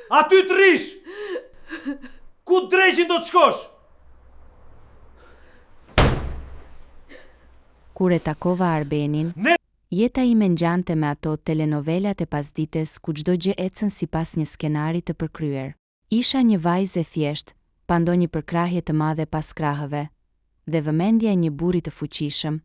Aty të rish! Ku dreqin do të shkosh? Kur e takova Arbenin, jeta ime ngjante me ato telenovelat e pasdites ku çdo gjë ecën sipas një skenari të përkryer. Isha një vajzë e thjesht, pa ndonjë përkrahje të madhe pas krahëve, dhe vëmendja e një burri të fuqishëm,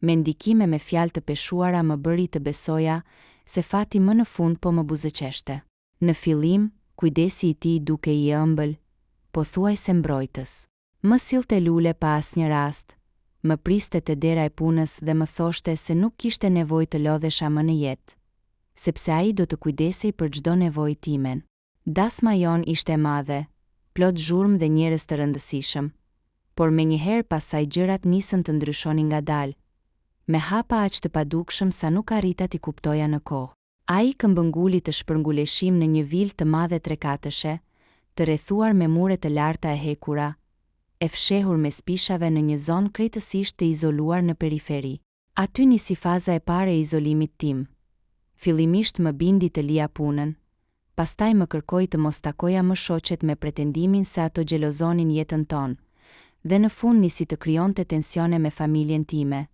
me ndikime me fjalë të peshuara më bëri të besoja se fati më në fund po më buzëqeshte. Në fillim, kujdesi i tij duke i ëmbël, pothuajse mbrojtës. Më sillte lule pa asnjë rast, më priste te dera e punës dhe më thoshte se nuk kishte nevojë të lodhesha më në jetë, sepse ai do të kujdesej për çdo nevojë timen. Dasma jon ishte e madhe, plot zhurmë dhe njerëz të rëndësishëm, por menjëherë pasaj gjërat nisën të ndryshonin ngadalë, me hapa aq të padukshëm sa nuk arrita t'i kuptoja në kohë. Ai këmbënguli të shpërnguleshim në një vilë të madhe trekatëshe, të rrethuar me mure të larta e hekura, e fshehur me spishave në një zonë krejtësisht të izoluar në periferi. Aty nisi faza e parë e izolimit tim. Fillimisht më bindi të lija punën, pastaj më kërkoi të mos takoja më shoqet me pretendimin se ato xhelozonin jetën tonë, dhe në fund nisi të krijonte tensione me familjen time,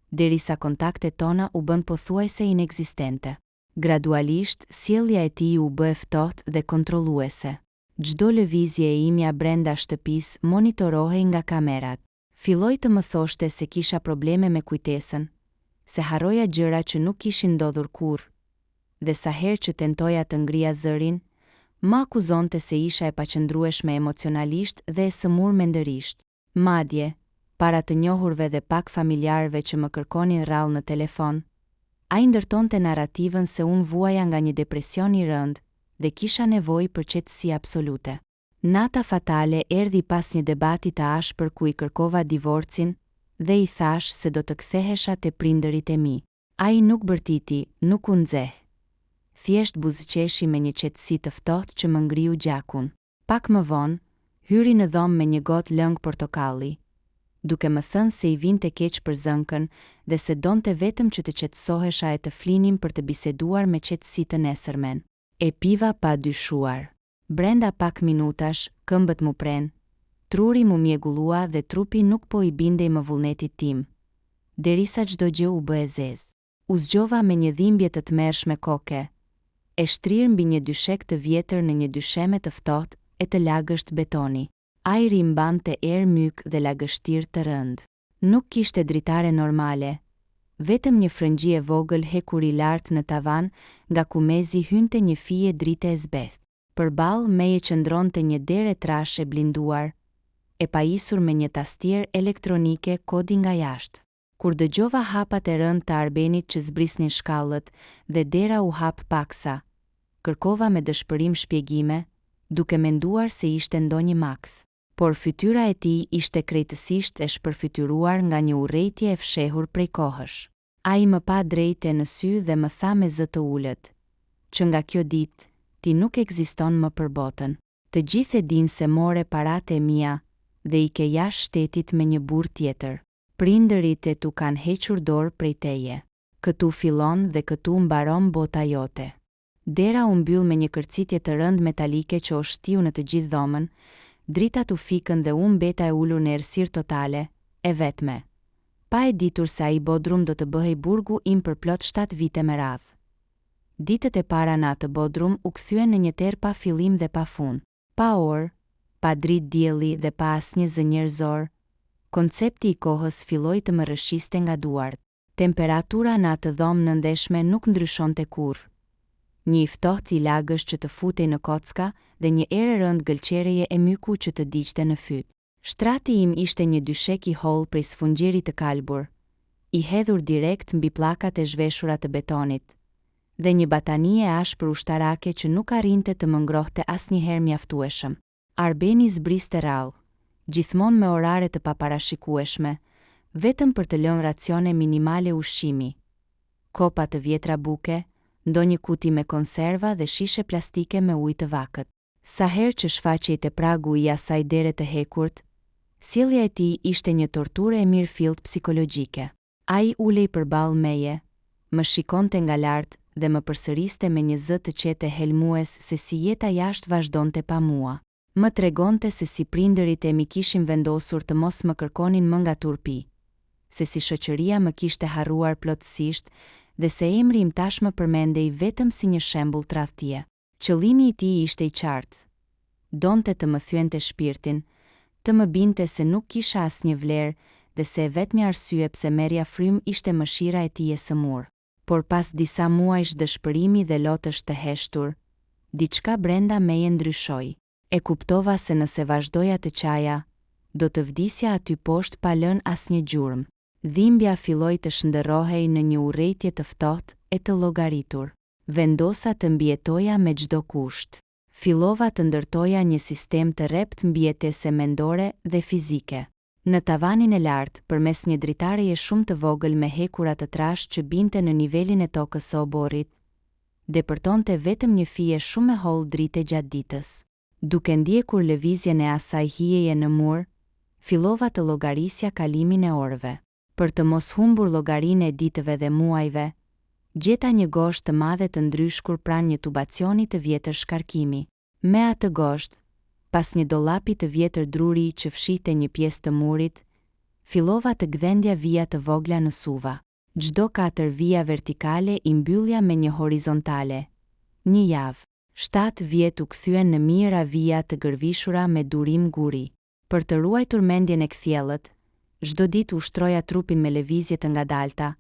derisa kontaktet tona u bën pothuajse inekzistente. Gradualisht, sjellja e tij u bë e ftohtë dhe kontrolluese. Çdo lëvizje e imja brenda shtëpisë monitorohej nga kamerat. Filloi të më thoshte se kisha probleme me kujtesën, se harroja gjëra që nuk kishin ndodhur kurrë, dhe sa herë që tentoja të ngrija zërin, më akuzonte se isha e paqëndrueshme emocionalisht dhe e sëmur mendërisht. Madje, para të njohurve dhe pak familjarëve që më kërkonin rrallë në telefon, ai ndërtonte narrativën se unë vuaja nga një depresion i rënd dhe kisha nevojë për qetësi absolute. Nata fatale erdhi pas një debati të ashpër ku i kërkova divorcin dhe i thash se do të kthehesha te prindërit e mi. Ai nuk bërtiti, nuk u nxeh. Thjesht buzëqeshi me një qetësi të ftohtë që më ngriu gjakun. Pak më vonë, hyri në dhomë me një gotë lëng portokalli, duke më thënë se i vinte keq për zënkën dhe se donte vetëm që të qetësohesha e të flinim për të biseduar me qetësi të nesërmen. E piva pa dyshuar. Brenda pak minutash, këmbët mu pren, truri mu mjegullua dhe trupi nuk po i bindej më vullnetit tim, derisa çdo gjë u bë e zezë. U zgjova me një dhimbje të tmerrshme koke, e shtrirë mbi një dyshek të vjetër në një dysheme të ftohtë e të lagësht betoni. Ajri mbante erë myk dhe lagështir të rënd. Nuk kishte dritare normale, vetëm një frëngjie vogël hekuri lart në tavan, nga ku mezi hynte një fije drite e zbeth. Përballë meje qëndronte një derë e trashë e blinduar, e pajisur me një tastier elektronike kodi nga jashtë. Kur dëgjova hapat e rënd të Arbenit që zbrisnin shkallët dhe dera u hap paksa, kërkova me dëshpërim shpjegime, duke menduar se ishte ndonjë makth. Por fytyra e tij ishte krejtësisht e shpërfytyruar nga një urrejtje e fshehur prej kohësh. Ai më pa drejtë në sy dhe më tha me zë të ulët, që nga kjo ditë ti nuk ekziston më për botën. Të gjithë e dinë se more paratë e mia dhe i ke jashtë shtetit me një burr tjetër. Prindërit e tu kanë hequr dorë prej teje. Këtu fillon dhe këtu mbaron bota jote. Dera u mbyll me një kërcitje të rënd metalike që o shtiu në të gjithë dhomën. Dritat u fikën dhe unë mbeta e ulur në errësirë totale, e vetme, pa e ditur se ai bodrum do të bëhej burgu im për plot 7 vite me radhë. Ditët e para në atë bodrum u kthyen në një terr pa fillim dhe pa fund. Pa orë, pa dritë dielli dhe pa asnjë zë njerëzor, koncepti i kohës filloi të më rrëshiste nga duart. Temperatura në atë dhomë nëndeshme nuk ndryshonte kurrë. Një i ftohtë i lagësh që të futej në kocka dhe një erë rënd gëlqereje e myku që të diqte në fyt. Shtrati im ishte një dyshek i holl prej sfungjeri të kalbur, i hedhur direkt mbi pllakat e zhveshura të betonit, dhe një batanie e ashpër ushtarake që nuk arrinte të më ngrohte asnjëherë mjaftueshëm. Arbeni zbriste rrallë, gjithmonë me orare të paparashikueshme, vetëm për të lënë racione minimale ushqimi. Kopa të vjetra buke, ndonjë kuti me konserva dhe shishe plastike me ujë të vakët. Sa herë që shfaqej te pragu i asaj dere të hekurt, sjellja e tij ishte një torturë e mirëfillt psikologjike. Ai ulej përballë meje, më shikonte nga lart dhe më përsëriste me një zë të qetë helmues se si jeta jashtë vazhdonte pa mua. Më tregonte se si prindërit e mi kishin vendosur të mos më kërkonin më nga turpi, se si shoqëria më kishte harruar plotësisht dhe se emri im tashmë përmendej vetëm si një shembull tradhtie. Qëllimi i tij ishte i qartë. Donte të më thyente shpirtin, të më binte se nuk kisha asnjë vlerë dhe se vetmi arsye pse merrja frym ishte mëshira e tij e sëmurë. Por pas disa muajsh dëshpërimi dhe lotësh të heshtur, diçka brenda meje ndryshoi. E kuptova se nëse vazhdoja të qaja, do të vdisja aty poshtë pa lënë asnjë gjurmë. Dhimbja filloi të shndërrohej në një urrëtie të ftohtë e të llogaritur. Vendosa të mbijetoja me çdo kusht. Fillova të ndërtoja një sistem të rrept mbijetese mendore dhe fizike. Në tavanin e lartë, përmes një dritareje shumë të vogël me hekura të trashë që binte në nivelin e tokës së oborrit, depërtonte vetëm një fije shumë e hollë drite gjatë ditës. Duke ndjekur lëvizjen e asaj hijeje në mur, fillova të llogarisja kalimin e orëve. Për të mos humbur llogarinë e ditëve dhe muajve, gjeta një goshtë të madhe të ndryshkur pranë një tubacioni të vjetër shkarkimi. Me atë goshtë, pas një dollapi të vjetër druri që fshihte një pjesë të murit, fillova të gdhendja vija të vogla në suva. Çdo 4 vija vertikale i mbyllja me një horizontale. Një javë, 7 vjet u kthyen në mijëra vija të gërvishura me durim guri. Për të ruajtur mendjen e kthjellët, çdo ditë ushtroja trupin me lëvizje të ngadalta,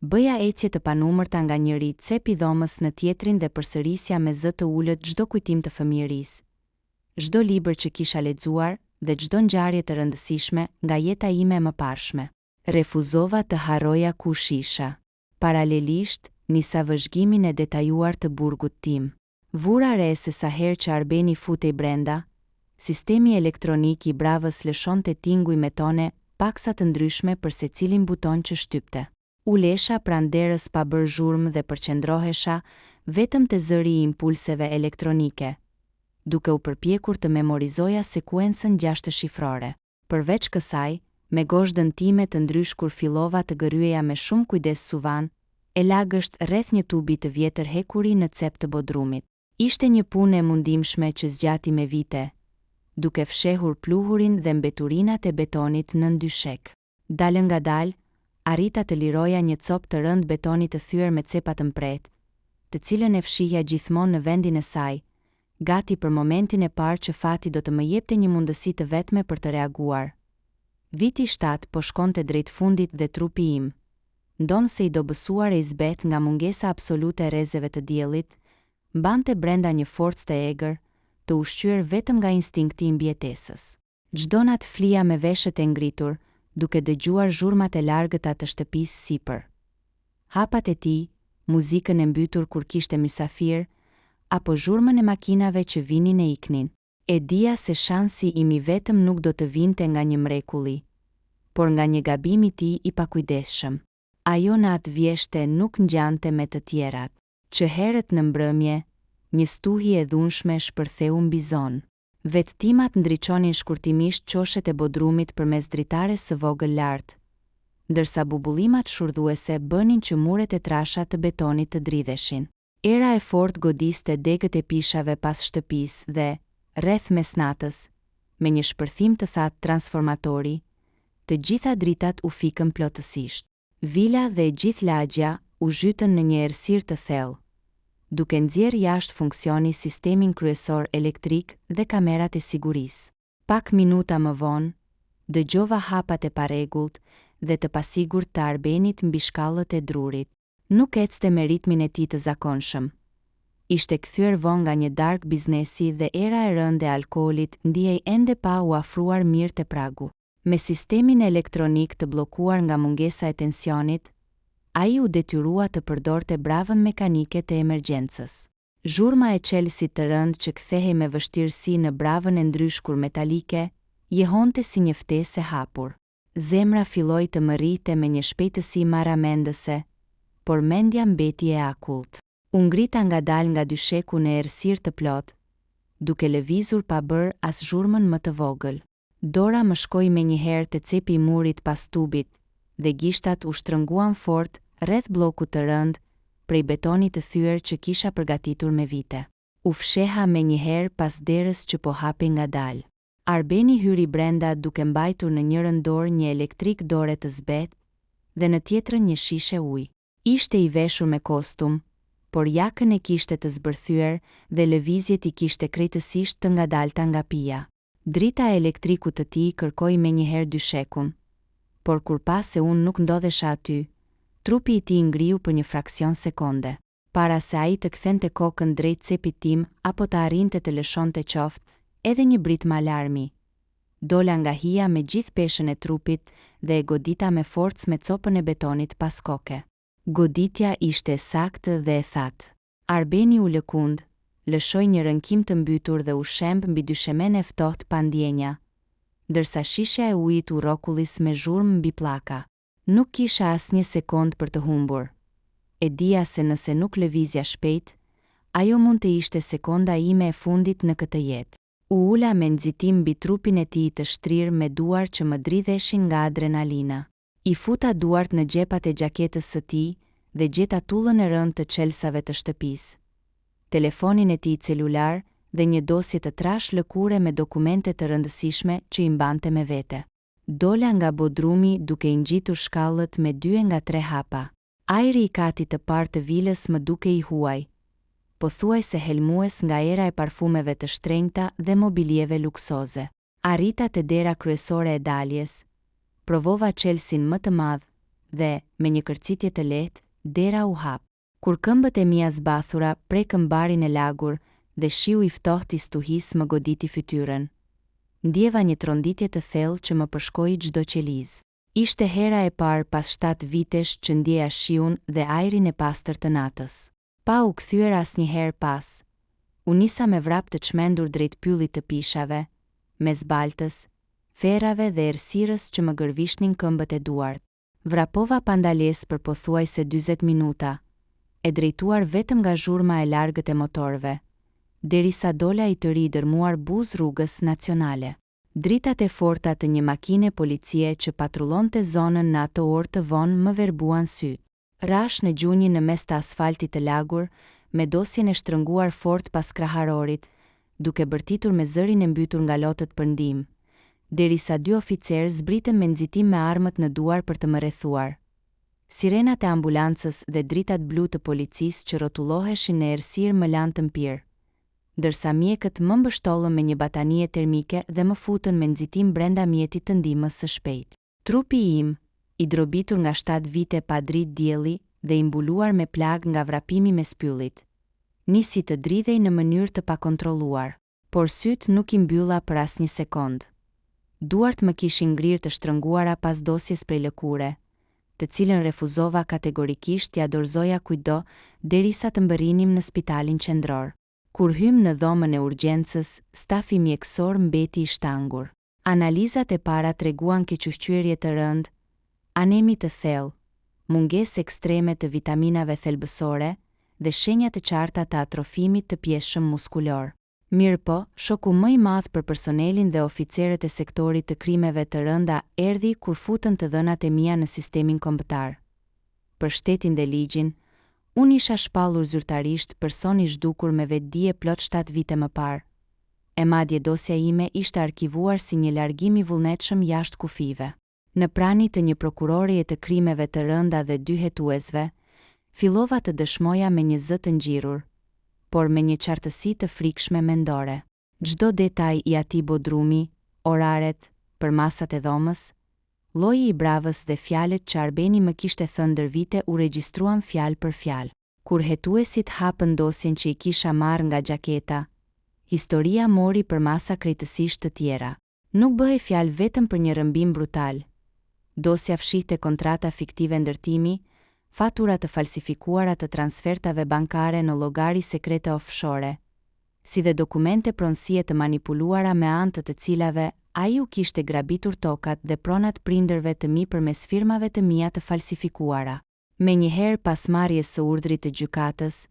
bëja ecje të panumërta nga njëri cep i dhomës në tjetrin dhe përsërisja me zë të ulët çdo kujtim të fëmijërisë, çdo libër që kisha lexuar dhe çdo ngjarje të rëndësishme nga jeta ime e mëparshme. Refuzova të harroja kush isha. Paralelisht, nisa vëzhgimin e detajuar të burgut tim. Vura re se sa herë që Arbeni futej brenda, sistemi elektronik i bravës lëshonte tinguj me tone paksa të ndryshme për secilin buton që shtypte. Ulesha pranë derës pa bërë zhurmë dhe përqendrohesha vetëm te zëri i impulseve elektronike, duke u përpjekur të memorizoja sekuencën 6 shifrore. Përveç kësaj, me gozhdën time të ndryshkur fillova të gëryeja me shumë kujdes suvan, e lagësht rreth një tubi të vjetër hekuri në cep të bodrumit. Ishte një punë e mundimshme që zgjati me vite, duke fshehur pluhurin dhe mbeturinat e betonit në ndyshek. Dalë nga dalë, arrita të liroja një copë të rënd betoni të thyer me cepa të mpret, të cilën e fshihja gjithmonë në vendin e saj, gati për momentin e parë që fati do të më jepte një mundësi të vetme për të reaguar. Viti 7 po shkonte drejt fundit dhe trupi im, ndonë se i dobësuar e izbet nga mungesa absolute e rrezeve të diellit, mbante brenda një forcë të egër, të ushqyer vetëm nga instinkti i mbijetesës. Çdo natë flija me veshët e ngritur, duke dëgjuar zhurmat e largëta të shtëpisë sipër. Hapat e tij, muzikën e mbytur kur kishte mysafir, apo zhurmën e makinave që vinin e iknin. E dija se shansi im i vetëm nuk do të vinte nga një mrekulli, por nga një gabim i tij i pakujdesshëm. Ajo në atë vjeshte nuk ngjante me të tjerat, që herët në mbrëmje, një stuhi e dhunshme shpërtheu mbi zonë. Vetëtimat ndriçonin shkurtimisht qoshet e bodrumit përmes dritares së vogël lart, ndërsa bubullimat shurdhuese bënin që muret e trasha të betonit të dridheshin. Era e fortë godiste degët e pishave pas shtëpisë dhe, rreth mesnatës, me një shpërthim të thatë transformatori, të gjitha dritat u fikën plotësisht. Vila dhe e gjithë lagja u zhytën në një errësirë të thellë, duke nxjerrë jashtë funksioni sistemin kryesor elektrik dhe kamerat e sigurisë. Pak minuta më vonë, dëgjova hapat e parregullt dhe të pasigurt të Arbenit mbi shkallët e drurit. Nuk ecte me ritmin e tij të zakonshëm. Ishte kthyer vonë nga një darkë biznesi dhe era e rëndë e alkoolit ndihej ende pa u afruar mirë te pragu. Me sistemin elektronik të bllokuar nga mungesa e tensionit, ai u detyrua të përdorte bravën mekanike të emergjencës. Zhurma e çelësit të rënd që kthehej me vështirësi në bravën e ndryshkur metalike, jehonte si një ftesë e hapur. Zemra filloi të më rrite me një shpejtësi maramendëse, por mendja mbeti e akullt. U ngrita ngadalë nga dysheku në errësirë të plot, duke lëvizur pa bërë as zhurmën më të vogël. Dora më shkoi menjëherë te cepi i murit pas tubit, dhe gishtat u shtrënguan fort rreth bllokut të rënd, prej betonit të thyer që kisha përgatitur me vite. U fsheha me njëherë pas derës që po hapi ngadalë. Arbeni hyri brenda duke mbajtur në njërën dorë një elektrik dore të zbet dhe në tjetrën një shishe ujë. Ishte i veshur me kostum, por jakën e kishte të zbërthyer dhe lëvizjet i kishte krejtësisht të ngadalta nga pija. Drita e elektrikut të tij kërkoi menjëherë dyshekun, por kur pa se unë nuk ndodhesha aty, trupi i tij ngriu për një fraksion sekonde. Para se ai të kthente kokën drejt cepit tim apo të arrinte të lëshonte qoftë edhe një britmë alarmi. Dola nga hija me gjithë peshën e trupit dhe e godita me forcë me copën e betonit pas koke. Goditja ishte saktë dhe e thatë. Arbeni u lëkund, lëshoi një rënkim të mbytur dhe u shemb mbi dyshemen e ftohtë pa ndjenja, ndërsa shisha e ujit u rrokullis me zhurmë mbi pllaka. Nuk kisha asnjë sekond për të humbur. E dija se nëse nuk lëvizja shpejt, ajo mund të ishte sekonda ime e fundit në këtë jetë. U ula me nxitim mbi trupin e tij të shtrirë me duar që më dridheshin nga adrenalina. I futa duart në gjepat e gjaketës së tij dhe gjeta tullën e rëndë të çelsave të shtëpisë, telefonin e tij celular dhe një dosje të trash lëkure me dokumente të rëndësishme që i mbante me vete. Dola nga bodrumi duke i ngjitur shkallët me 2 nga 3 hapa. Ajri i katit të parë të vilës më duke i huaj, pothuajse helmues nga era e parfumeve të shtrenjta dhe mobilieve luksoze. Arrita te dera kryesore e daljes, provova çelsin më të madh dhe, me një kërcitje të lehtë, dera u hap. Kur këmbët e mia zbathura prekën barin e lagur dhe shiu i ftohtë i stuhis më goditi fytyrën. Ndjeva një tronditje të thellë që më përshkoi çdo qelizë. Ishte hera e parë pas 7 vitesh që ndjeja shiun dhe ajrin e pastër të natës. Pa u kthyer asnjëherë pas, u nisa me vrap të çmendur drejt pyllit të pishave, mes baltës, ferrave dhe errësirës që më gërvishnin këmbët e duart. Vrapova pa ndalesë për pothuajse 40 minuta, e drejtuar vetëm nga zhurma e largët e motorëve, derisa dola i të ri dërmuar buzë rrugës nacionale. Dritat e forta të një makine policie që patrullonte zonën në ato orë të vonë më verbuan syt. Rash në gjunjë në mes të asfaltit të lagur, me dosjen e shtrënguar fort pas kraharorit, duke bërtitur me zërin e mbytur nga lotët për ndihmë, derisa 2 oficerë zbritën me nxitim me armët në duar për të më rrethuar. Sirenat e ambulancës dhe dritat blu të policisë që rrotulloheshin në errësirë më lanë të mpirë, ndërsa mjekët më mbështollën me një batanie termike dhe më futën me nxitim brenda mjetit të ndihmës së shpejtë. Trupi im, i drobitur nga 7 vite pa dritë dielli dhe i mbuluar me plag nga vrapimi me spyllit, nisi të dridhej në mënyrë të pakontrolluar, por syt nuk i mbylla për asnjë sekond. Duart më kishin ngrirë të shtrënguara pas dosjes prej lëkure, të cilën refuzova kategorikisht t'ia dorëzoja kujdo derisa të mbërrinim në spitalin qendror. Kur hym në dhomën e urgjencës, stafi mjekësor mbeti i shtangur. Analizat e para treguan kequshqyerje të rëndë, anemi të thellë, mungesë ekstreme të vitaminave thelbësore dhe shenja të qarta të atrofimit të pjeshëm muskulor. Mirëpo, shoku më i madh për personelin dhe oficerët e sektorit të krimeve të rënda erdhi kur futën të dhënat e mia në sistemin kombëtar. Për shtetin dhe ligjin, unë isha shpallur zyrtarisht person i zhdukur me vetdije plot 7 vite më parë. E madje dosja ime ishte arkivuar si një largim i vullnetshëm jashtë kufive. Në prani të një prokurorie të krimeve të rënda dhe 2 hetuesve, fillova të dëshmoja me një zë të ngjirur, por me një qartësi të frikshme mendore. Çdo detaj i atij bodrumi, oraret, përmasat e dhomës, lloji i bravës dhe fjalët që Arbeni më kishte thënë ndër vite u regjistruan fjalë për fjalë. Kur hetuesit hapën dosjen që i kisha marrë nga gjaketa, historia mori përmasa krejtësisht të tjera. Nuk bëhej fjalë vetëm për një rrëmbim brutal. Dosja fshihte kontrata fiktive ndërtimi, fatura të falsifikuara të transfertave bankare në llogari sekrete offshore, si dhe dokumente pronësie të manipuluara me anë të cilave ai u kishte grabitur tokat dhe pronat prindërve të mi përmes firmave të mia të falsifikuara. Menjëherë pas marrjes së urdhrit të gjykatës,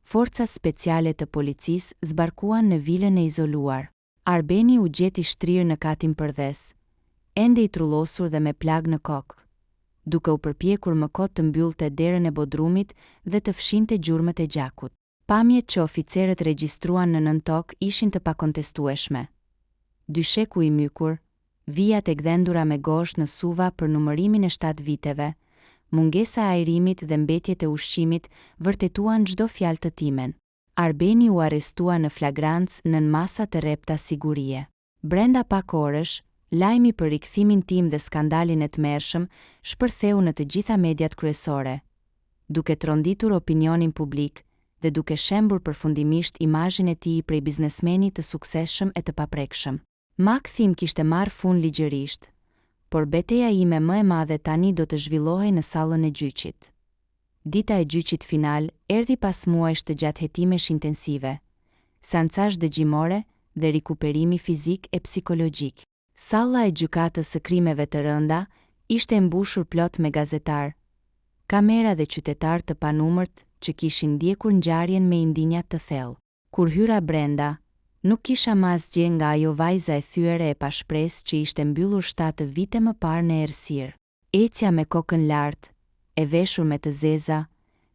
forcat speciale të policisë zbarkuan në vilën e izoluar. Arbeni u gjeti shtrirë në katin përdhes, ende i trullosur dhe me plag në kokë. duke u përpjekur më kot të mbyllte derën e bodrumit dhe të fshinte gjurmët e gjakut. Pamjet që oficerët regjistruan në nën tokë ishin të pakontestueshme. Dysheku i mykur, vijat e gdhendura me gosht në Suva për numërimin e 7 viteve, mungesa e ajrimit dhe mbetjet e ushqimit vërtetuan çdo fjalë të timen. Arbeni u arrestua në flagrancë nën masa të rrepta sigurie. Brenda pak orësh, lajmi për rikthimin tim dhe skandalin e tmerrshëm shpërtheu në të gjitha mediat kryesore, duke tronditur opinionin publik dhe duke shembur përfundimisht imazhin e tij prej biznesmenit të suksesshëm e të paprekshëm. Makthim kishte marrë fund ligjërisht, por betejë ime më e madhe tani do të zhvillohej në sallën e gjyqit. Dita e gjyqit final erdhi pas muajsh të gjatëhetimesh intensive, seancash dëgjimore dhe rikuperimi fizik e psikologjik. Salla e gjykatës së krimeve të rënda ishte e mbushur plot me gazetar, kamera dhe qytetar të panumërt që kishin ndjekur ngjarjen me indinja të thellë. Kur hyra brenda, nuk kisha më asgjë nga ajo vajza e thyere e pashpresë që ishte mbyllur 7 vite më parë në errësirë. Ecja me kokën lart, e veshur me të zeza,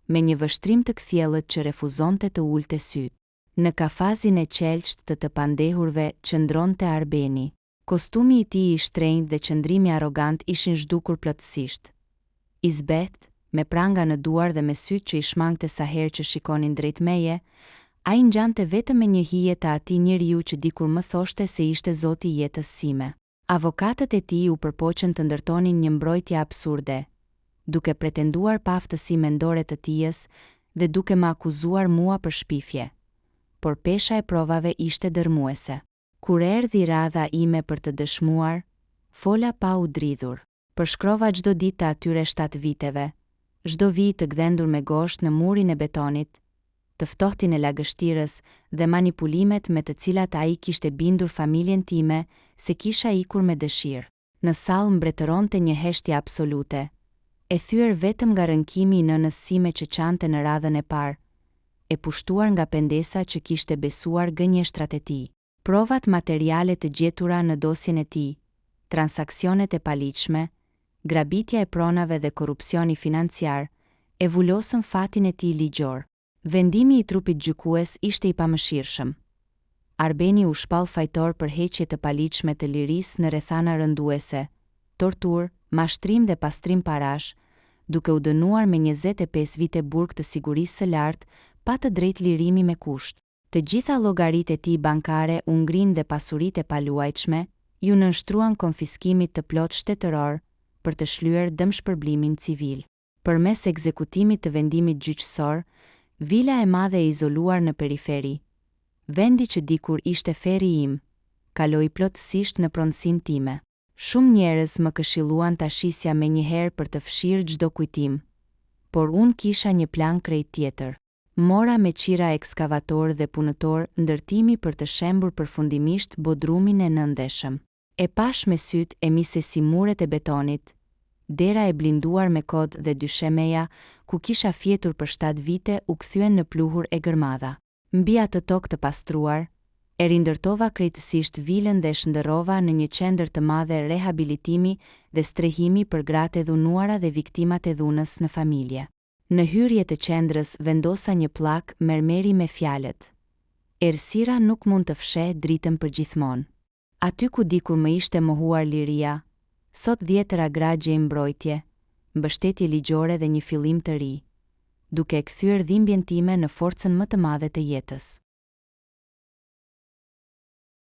me një vështrim të kthjellët që refuzonte të ulte syt. Në kafazin e qelçt të pandehurve qëndronte Arbeni. Kostumi i tij i shtrenjtë dhe qëndrimi arrogant ishin zhdukur plotësisht. I zbet, me pranga në duar dhe me sytë që i shmangte sa herë që shikonin drejt meje, ai ngjante vetëm me një hije të atij njeriu që dikur më thoshte se ishte zoti i jetës sime. Avokatët e tij u përpoqën të ndërtonin një mbrojtje absurde, duke pretenduar paftësi mendore të tijës dhe duke më akuzuar mua për shpifje. Por pesha e provave ishte dërmuese. Kur erdhi radha ime për të dëshmuar, fola pa u dridhur. Përshkrova çdo ditë të atyre 7 viteve, çdo vit të gdhendur me gosht në murin e betonit, të ftohtin e lagështirës dhe manipulimet me të cilat ai kishte bindur familjen time se kisha ikur me dëshirë. Në sallë mbretëronte një heshtje absolute, e thyer vetëm nga rënkimi i nënës sime që qante në radhën e parë, e pushtuar nga pendesa që kishte besuar gënjeshtrat e tij. Provat materiale të gjetura në dosjen e tij, transaksionet e paligjshme, grabitja e pronave dhe korrupsioni financiar, e vulosën fatin e tij ligjor. Vendimi i trupit gjykues ishte i pamëshirshëm. Arbeni u shpall fajtor për heqje të paligjshme të lirisë në rrethana rënduese, torturë, mashtrim dhe pastrim parash, duke u dënuar me 25 vite burg të sigurisë së lartë, pa të drejtë lirimi me kusht. Të gjitha llogaritë e tij bankare u ngrinë dhe pasuritë e paluajtshme ju nënshtruan konfiskimit të plot shtetëror për të shlyer dëmshpërblimin civil. Përmes ekzekutimit të vendimit gjyqësor, vila e madhe e izoluar në periferi, vendi që dikur ishte ferri im, kaloi plotësisht në pronësinë time. Shumë njerëz më këshilluan ta shisja menjëherë për të fshirë çdo kujtim, por unë kisha një plan krejt tjetër. Mora me qira ekskavator dhe punëtor ndërtimi për të shembur përfundimisht bodrumin e nëndeshëm. E pash me syt e mi se si muret e betonit, dera e blinduar me kod dhe dyshemeja, ku kisha fjetur për 7 vite u kthyen në pluhur e gërmadha. Mbi atë tokë të pastruar, e rindërtova krejtësisht vilën dhe shndërrova në një qendër të madhe rehabilitimi dhe strehimi për gratë e dhunuara dhe viktimat e dhunës në familje. Në hyrje të qendrës vendosa një pllak mermeri me fjalët: errësira nuk mund të fshehë dritën përgjithmonë. Aty ku dikur më ishte mohuar liria, sot 10 gra gjejnë mbrojtje, mbështetje ligjore dhe një fillim të ri, duke e kthyer dhimbjen time në forcën më të madhe të jetës.